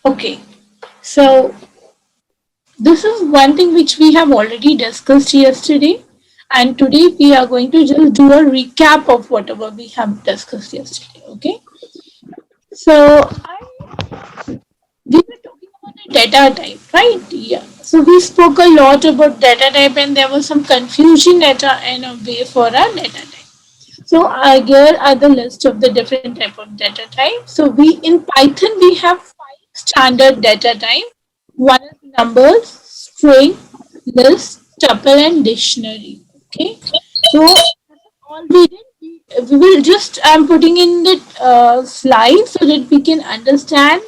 Okay, so this is one thing which we have already discussed yesterday, and today we are going to just do a recap of whatever we have discussed yesterday. Okay, so we were talking about the data type, right? Yeah. So we spoke a lot about data type, and there was some confusion at in a way for our data type. So here are the list of the different type of data type. So we in Python we have five standard data type. One is numbers, string, list, tuple, and dictionary. Okay. So all we did, we will just I'm putting in the slide so that we can understand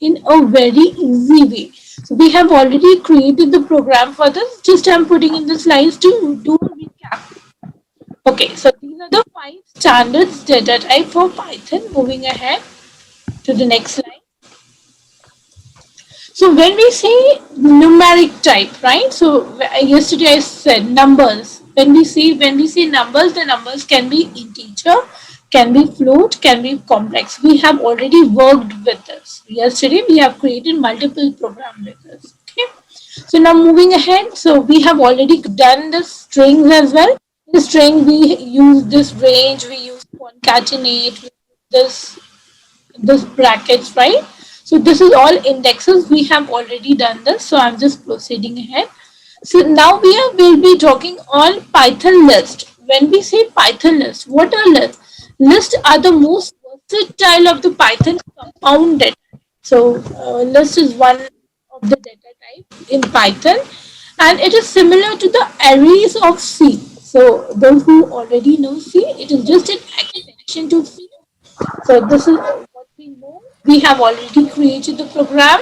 in a very easy way. So we have already created the program for this. Just I'm putting in the slides to do a recap. Okay, so these are the five standards data type for Python. Moving ahead to the next slide. So when we say numeric type, right? So yesterday I said numbers. When we say numbers, the numbers can be integer, can be float, can be complex. We have already worked with this. Yesterday we have created multiple program with this. Okay. So now moving ahead, so we have already done the strings as well. In string we use this range, we use concatenate, we use this brackets, right? So this is all indexes. We have already done this. So I'm just proceeding ahead. So now will be talking on Python list. When we say Python list, what are lists? Lists are the most versatile of the Python compound data. So list is one of the data type in Python, and it is similar to the arrays of C. So those who already know C, it is just an extension to C. So this is what we know. We have already created the program.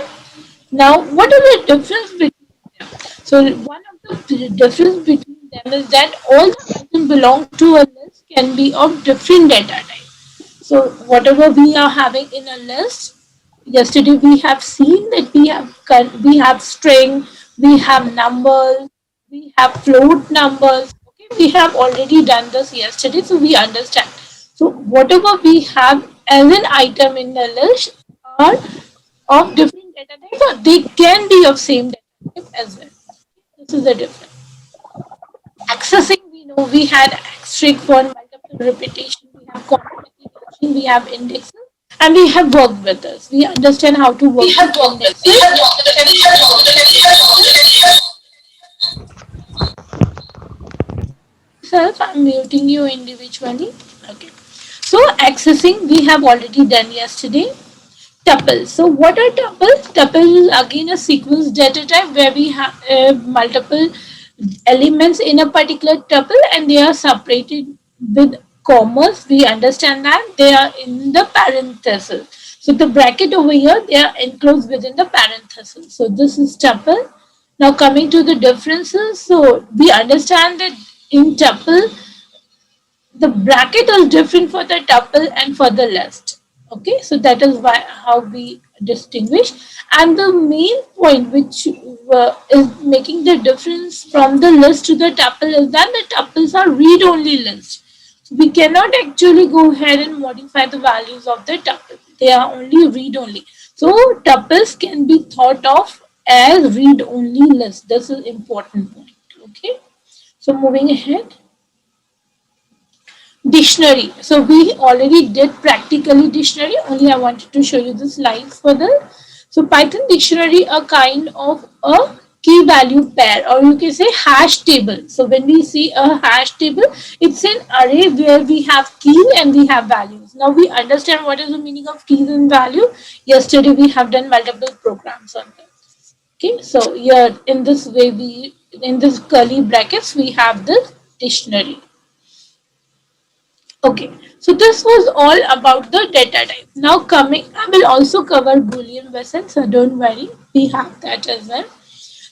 Now, what are the difference between them? So one of the difference between them is that all the items belong to a list can be of different data type. So whatever we are having in a list, yesterday we have seen that we have string, we have numbers, we have float numbers. Okay, we have already done this yesterday, so we understand. So whatever we have as an item in the list are of different data types, or they can be of same data type as well. This is the difference. Accessing, we know we had string for multiple repetition, we have concatenation, we have indexes, and we have worked with this. We understand how to work with indexes. Self, I'm muting you individually. Okay. So accessing we have already done yesterday. Tuples. So what are tuples? Tuples is again a sequence data type where we have multiple elements in a particular tuple and they are separated with commas. We understand that they are in the parenthesis. So the bracket over here, they are enclosed within the parenthesis. So this is tuple. Now coming to the differences, so we understand that in tuple the bracket is different for the tuple and for the list. Okay, so that is why how we distinguish. And the main point which is making the difference from the list to the tuple is that the tuples are read-only lists. So we cannot actually go ahead and modify the values of the tuple. They are only read-only. So tuples can be thought of as read-only lists. This is important point. Okay. So moving ahead. Dictionary. So we already did practically dictionary. Only I wanted to show you the slides for this. So Python dictionary a kind of a key value pair, or you can say hash table. So when we see a hash table, it's an array where we have key and we have values. Now we understand what is the meaning of keys and value. Yesterday we have done multiple programs on this. Okay, so here in this way we in this curly brackets we have this dictionary. Okay, so this was all about the data type. Now coming, I will also cover Boolean version, so don't worry, we have that as well.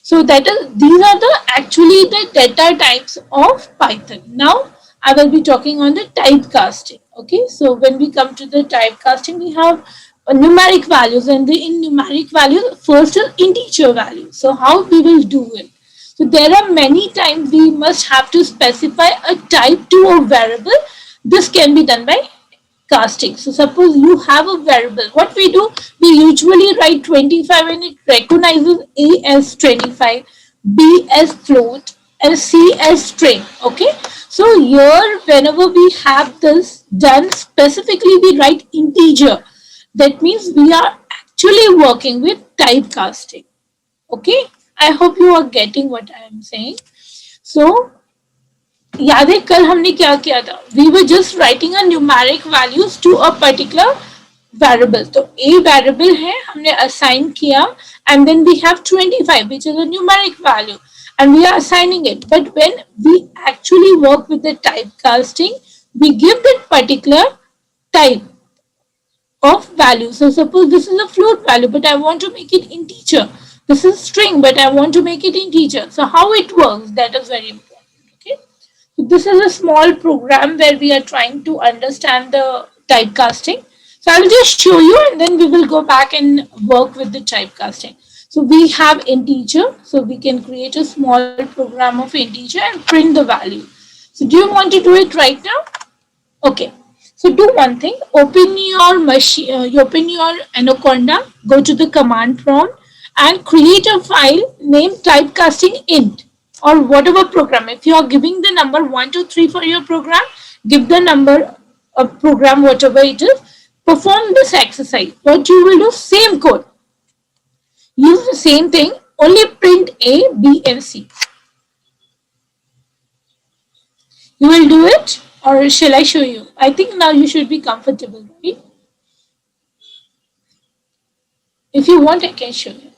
So these are the actually the data types of Python. Now I will be talking on the typecasting. Okay, so when we come to the typecasting, we have numeric values, and in numeric values, first is integer value. So how we will do it? So there are many times we must have to specify a type to a variable. This can be done by casting. So suppose you have a variable. What we do, we usually write 25 and it recognizes A as 25, B as float, and C as string. Okay. So here, whenever we have this done, specifically we write integer. That means we are actually working with typecasting. Okay. I hope you are getting what I am saying. So याद है कल हमने क्या किया था, we were just writing a numeric values to a particular variable. तो a variable है, हमने असाइन किया, and then we have 25 which is a numeric value and we are assigning it. But when we actually work with the typecasting, we give that particular type of value. So suppose this is a float value, but I want to make it integer. This is string, but I want to make it integer. So how it works, that is very important. Okay. So this is a small program where we are trying to understand the typecasting. So I'll just show you and then we will go back and work with the typecasting. So we have integer, so we can create a small program of integer and print the value. So do you want to do it right now? Okay. So do one thing. Open your machine. You open your Anaconda. Go to the command prompt and create a file named typecasting int or whatever program. If you are giving the number 1, 2, 3 for your program, give the number of program whatever it is. Perform this exercise. What you will do? Same code. Use the same thing. Only print A, B, and C. You will do it, or shall I show you? I think now you should be comfortable, right? If you want, I can show you.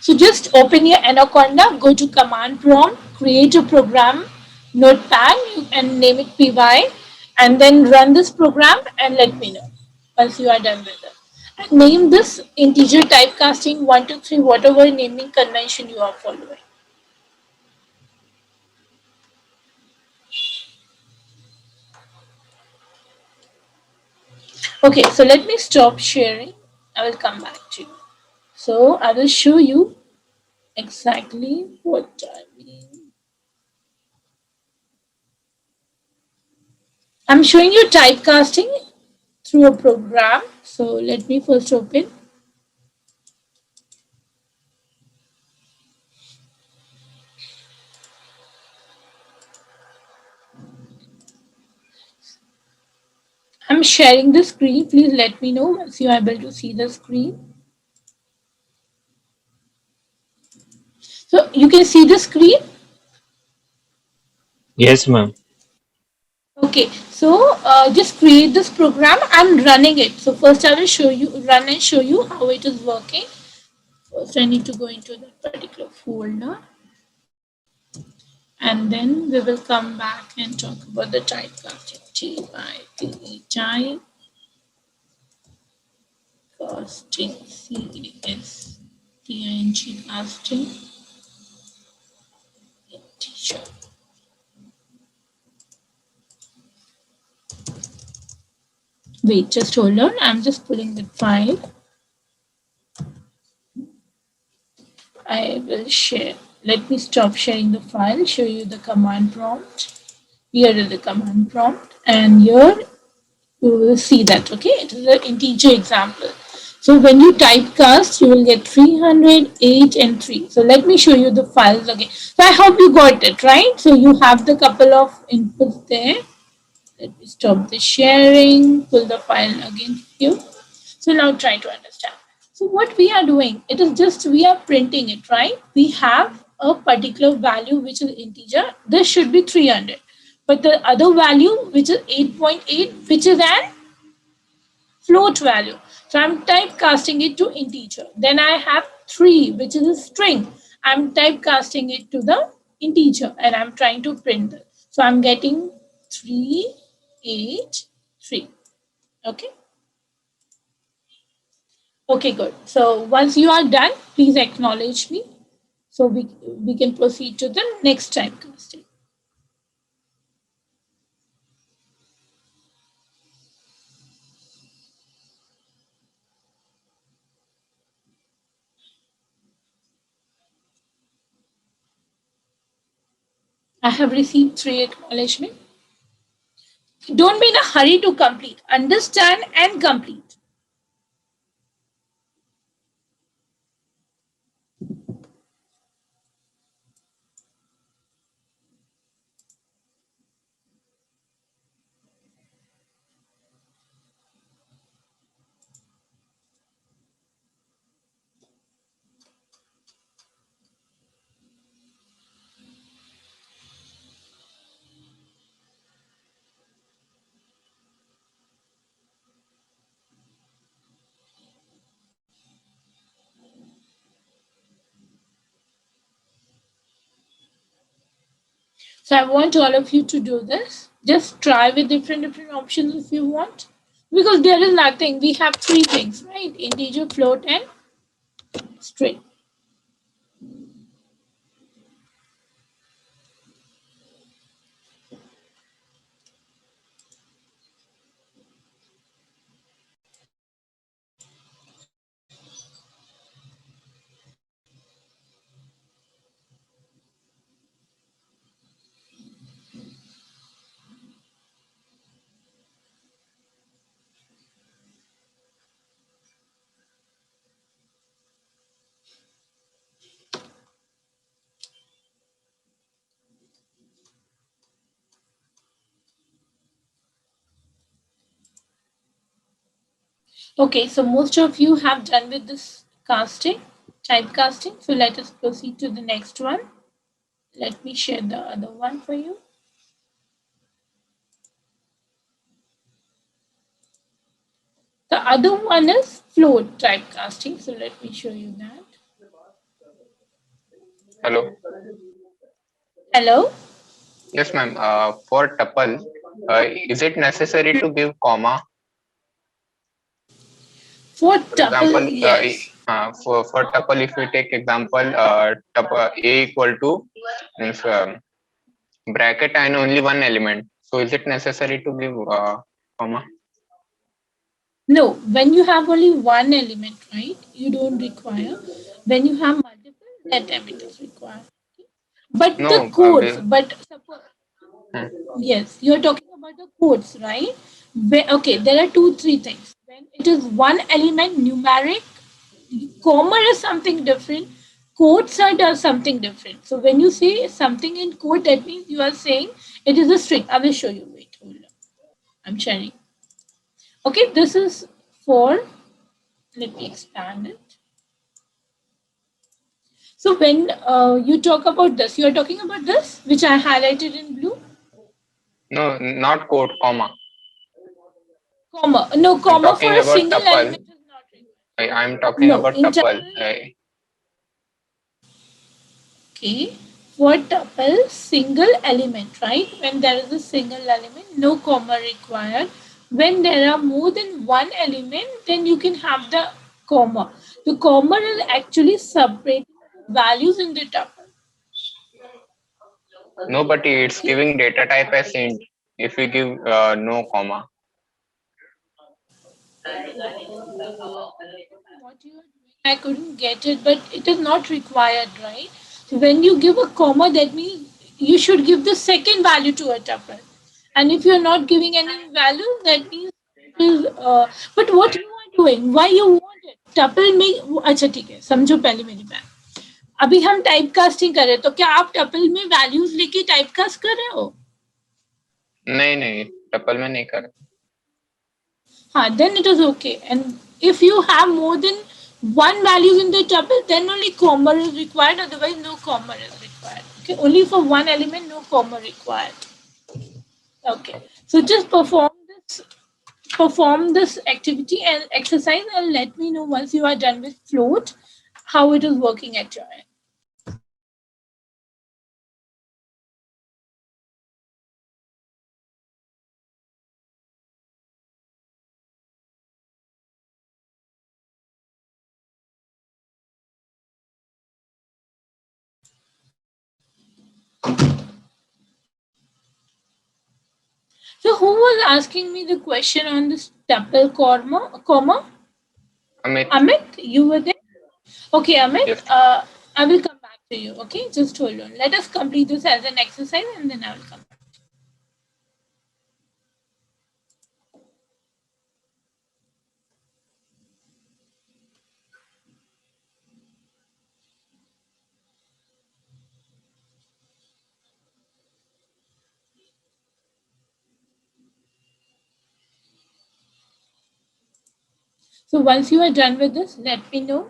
So just open your Anaconda, go to command prompt, create a program, notepad, and name it py, and then run this program and let me know once you are done with it. And name this integer typecasting 1, 2, 3, whatever naming convention you are following. Okay, so let me stop sharing. I will come back to you. So I will show you exactly what I mean. I'm showing you typecasting through a program. So let me first open. I'm sharing the screen. Please let me know once you are able to see the screen. So you can see the screen. Yes, ma'am. Okay, so just create this program. I'm running it. So first I will show you, run and show you how it is working. First I need to go into that particular folder. And then we will come back and talk about the typecasting. T-Y-P-E, type casting, C-A-S-T-I-N-G, casting, teacher. Wait, just hold on. I'm just pulling the file. I will share. Let me stop sharing the file, show you the command prompt. Here is the command prompt, and here you will see that. Okay, it is an integer example. So when you typecast, you will get 300, 8, and 3. So let me show you the files again. So I hope you got it, right? So you have the couple of inputs there. Let me stop the sharing, pull the file again here. So now try to understand. So what we are doing, it is just we are printing it, right? We have a particular value which is integer. This should be 300. But the other value which is 8.8, which is an float value. So I'm typecasting it to integer. Then I have 3, which is a string. I'm typecasting it to the integer and I'm trying to print it. So I'm getting 3, 8, 3. Okay. Okay, good. So once you are done, please acknowledge me. So we can proceed to the next typecasting. I have received 3 acknowledgement. Don't be in a hurry to complete. Understand and complete. So I want all of you to do this. Just try with different options if you want. Because there is nothing. We have three things, right? Integer, float, and string. Okay, so most of you have done with this casting, typecasting. So let us proceed to the next one. Let me share the other one for you. The other one is float typecasting. So let me show you that. Hello. Hello? Yes, ma'am. For tuple, is it necessary to give comma? For For tuple, example, yes. for tuple, if we take example, tuple a equal to means bracket and only one element. So is it necessary to give comma? No, when you have only one element, right, you don't require. When you have multiple, that time it is required. But the No. codes, but suppose, Hmm. yes, you're talking about the codes, right? Okay, there are two, three things. When it is one element numeric, comma is something different. Codes are does something different. So when you say something in code, that means you are saying it is a string. I will show you. Wait, hold on. I'm sharing. Okay, this is for. Let me expand it. So when you talk about this, you are talking about this, which I highlighted in blue, No, not code, comma. comma. No, I'm comma for talking a about single tuple. element is not required. I'm talking No, about in tuple. tuple, okay, for tuple, single element, right? When there is a single element, no comma required. When there are more than one element, then you can have the comma. The comma is actually separating the values in the tuple. No, but it's Okay. giving data type as int if we give no comma. What you are doing, I couldn't get it, but it is not required, right? So when you give a comma, that means you should give the second value to a tuple. And if you're not giving any value, that means it is. But what you are doing, why you want it? Tuple में अच्छा ठीक है समझो पहले मेरी बात अभी हम टाइप कास्टिंग कर रहे हैं तो क्या आप टपल में वैल्यूज लेके टाइप कास्ट कर रहे हो नहीं नहीं टपल में नहीं कर. then it is okay. And if you have more than one values in the tuple, then only comma is required. Otherwise, no comma is required. Okay, only for one element, no comma required. Okay, so just perform this activity and exercise, and let me know once you are done with float how it is working at your end. So, who was asking me the question on this tuple comma? Comma? Amit. Amit, you were there. Okay, Amit, Yes. I will come back to you. Okay, just hold on. Let us complete this as an exercise and then I will come back. So once you are done with this, let me know.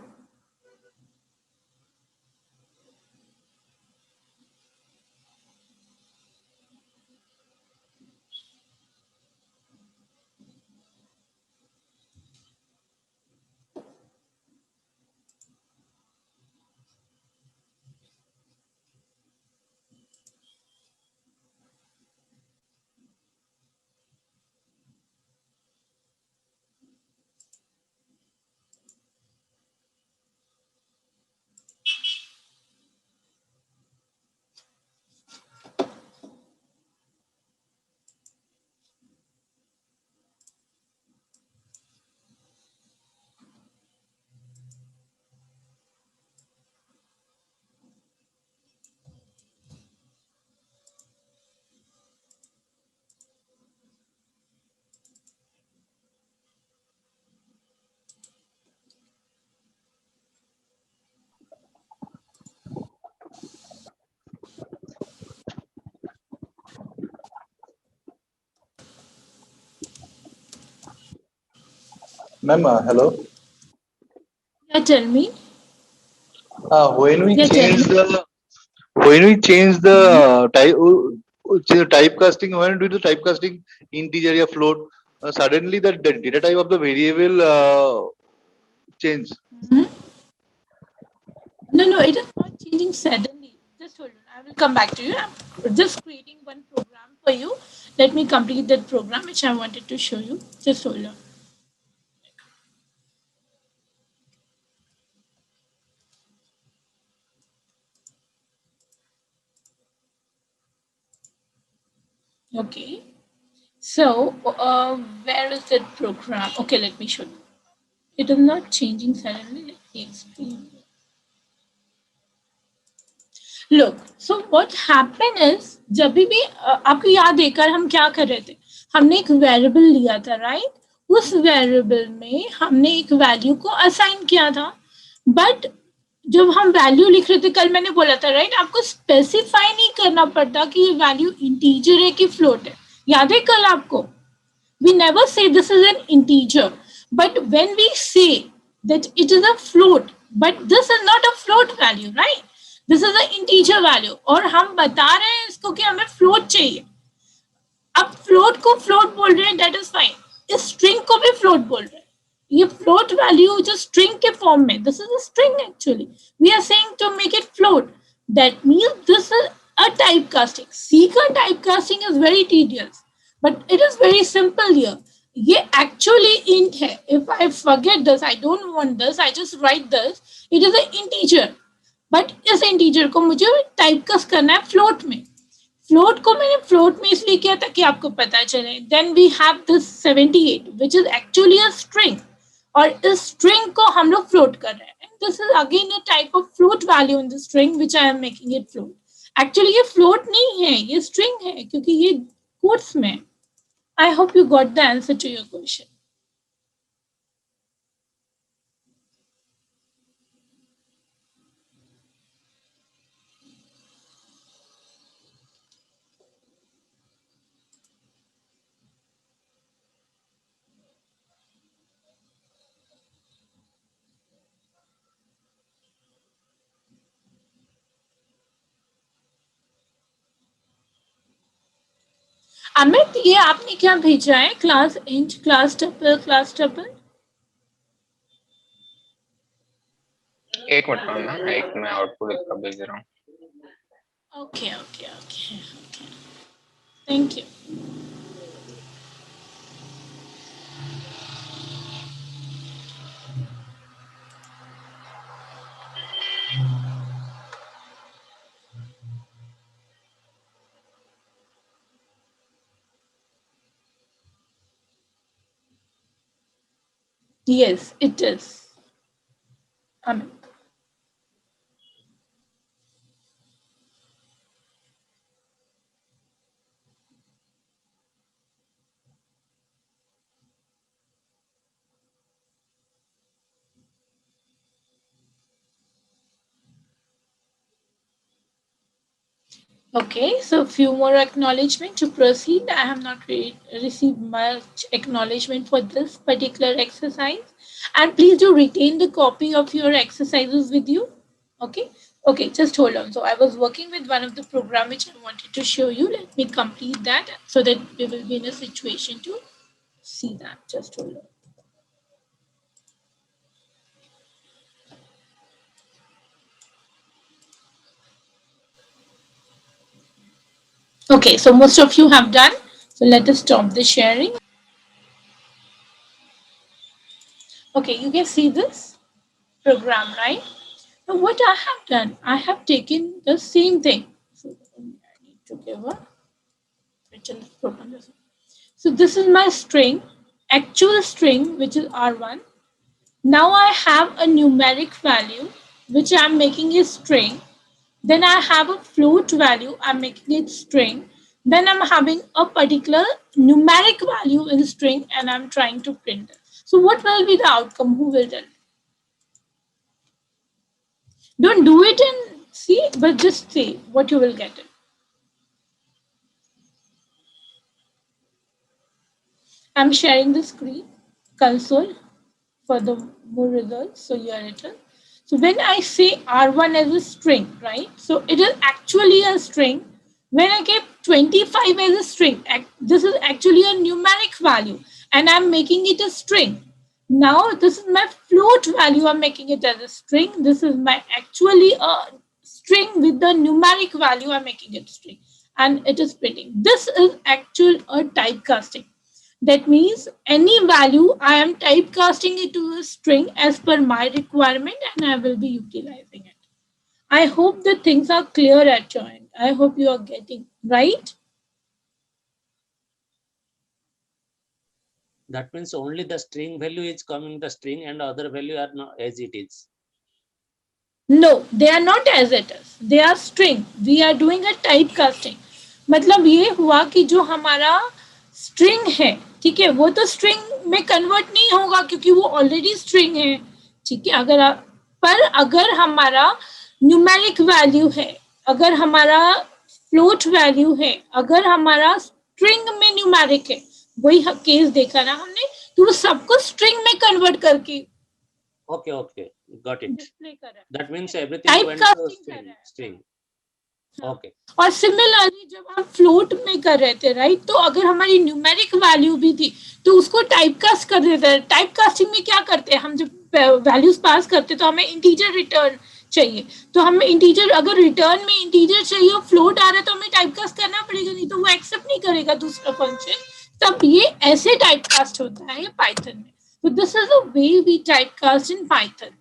Ma'am, hello. Yeah, tell me. When we Yeah, tell change me. the Mhm. typecasting, when we do the typecasting integer or float, suddenly the data type of the variable change. Mhm. No, no, it is not changing suddenly. Just hold on. I will come back to you. I'm just creating one program for you. Let me complete that program which I wanted to show you. Just hold on. Okay. So, where is that program? Okay, let me show you. It is not changing suddenly. Let me explain. Look, so what happened is जब भी आपको याद है कर हम क्या कर रहे थे हमने एक वेरिएबल लिया था राइट उस वेरिएबल में हमने एक वैल्यू को असाइन किया था बट जब हम वैल्यू लिख रहे थे कल मैंने बोला था राइट आपको स्पेसिफाई नहीं करना पड़ता कि ये वैल्यू इंटीजर है कि फ्लोट है याद है कल आपको we never say this is an integer but when we say that it is a float but this is not a float value right this is an integer value और हम बता रहे हैं इसको कि हमें float चाहिए अब फ्लोट को फ्लोट बोल रहे हैं दैट इज फाइन इस स्ट्रिंग को भी फ्लोट बोल रहे हैं ये फ्लोट वैल्यू जो स्ट्रिंग के फॉर्म में this is a string actually we are saying to make it float that means this is a type casting C का type casting is very tedious but it is very simple here ये actually int है if I forget this I don't want this I just right this it is a integer but इस integer को मुझे type cast करना है float में float को मैंने फ्लोट में इसलिए किया ताकि आपको पता चले then we have this 78 which is actually a string और इस स्ट्रिंग को हम लोग फ्लोट कर रहे हैं this is again a type of float value in the string which I am making it float actually ये फ्लोट नहीं है ये स्ट्रिंग है क्योंकि ये कोट्स में I hope you got the answer to your question Amit ये आपने क्या भेजा है क्लास इंट क्लास टपल एक मिनट मैम एक मैं आउटपुट इसका भेज रहा हूँ okay okay okay okay thank you Yes, it is. Amit. Okay, so few more acknowledgement to proceed. I have not received much acknowledgement for this particular exercise. And please do retain the copy of your exercises with you. Okay. Okay, just hold on. So I was working with one of the program which I wanted to show you. Let me complete that so that we will be in a situation to see that. Just hold on. Okay, so most of you have done. So let us stop the sharing. Okay, you can see this program, right? Now what I have done, I have taken the same thing. So I need to give a written program. So this is my string, actual string, which is R1. Now I have a numeric value, which I'm making a string. Then I have a float value, I'm making it string. Then I'm having a particular numeric value in string and I'm trying to print it. So what will be the outcome? Who will tell? Don't do it and see, but just say what you will get it. I'm sharing the screen console for the more results. So you are written. So when I say R1 as a string, right? So it is actually a string. When I get 25 as a string, this is actually a numeric value and I'm making it a string. Now this is my float value. I'm making it as a string. This is my actually a string with the numeric value. I'm making it string and it is printing. This is actual a typecasting. That means any value I am typecasting it to a string as per my requirement and I will be utilizing it. I hope the things are clear at your end. I hope you are getting right. That means only the string value is coming the string and other value are not as it is. No, they are not as it is. They are string. We are doing a typecasting. मतलब ये हुआ कि जो हमारा string है, ठीक है, वो तो स्ट्रिंग में कन्वर्ट नहीं होगा क्योंकि वो ऑलरेडी स्ट्रिंग है, ठीक है। पर अगर हमारा न्यूमेरिक वैल्यू है, अगर हमारा फ्लोट वैल्यू है, अगर हमारा स्ट्रिंग में न्यूमेरिक है, वही केस देखा ना हमने, तो वो सबको स्ट्रिंग में कन्वर्ट करके Okay, got it. डिस्प्ले कर रहा है। That means everything went to typecasting कर रहा है। string. हाँ। Okay. और सिमिलरली जब हम फ्लोट में कर रहे थे, राइट, तो अगर हमारी न्यूमेरिक वैल्यू भी थी तो उसको टाइपकास्ट कर देते हैं। टाइपकास्टिंग में क्या करते हैं, हम जब वैल्यूज पास करते हैं तो हमें इंटीजर रिटर्न चाहिए, तो हमें इंटीजर, अगर रिटर्न में इंटीजर चाहिए और फ्लोट आ रहा है तो हमें टाइपकास्ट करना पड़ेगा, नहीं तो वो एक्सेप्ट नहीं करेगा दूसरा फंक्शन। तब ये ऐसे टाइपकास्ट होता है पाइथन में। So this is the way we typecast in Python.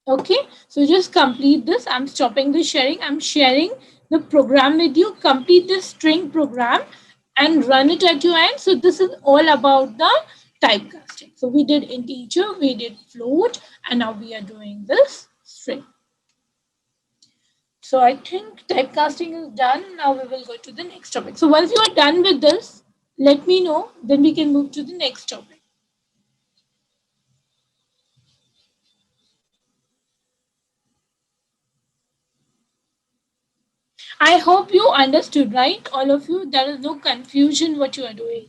Okay, so just complete this. I'm stopping the sharing. I'm sharing the program with you. Complete this string program and run it at your end. So this is all about the typecasting. So we did integer, we did float, and now we are doing this string. So I think typecasting is done. Now we will go to the next topic. So once you are done with this, let me know. Then we can move to the next topic. I hope you understood, right? All of you, there is no confusion what you are doing.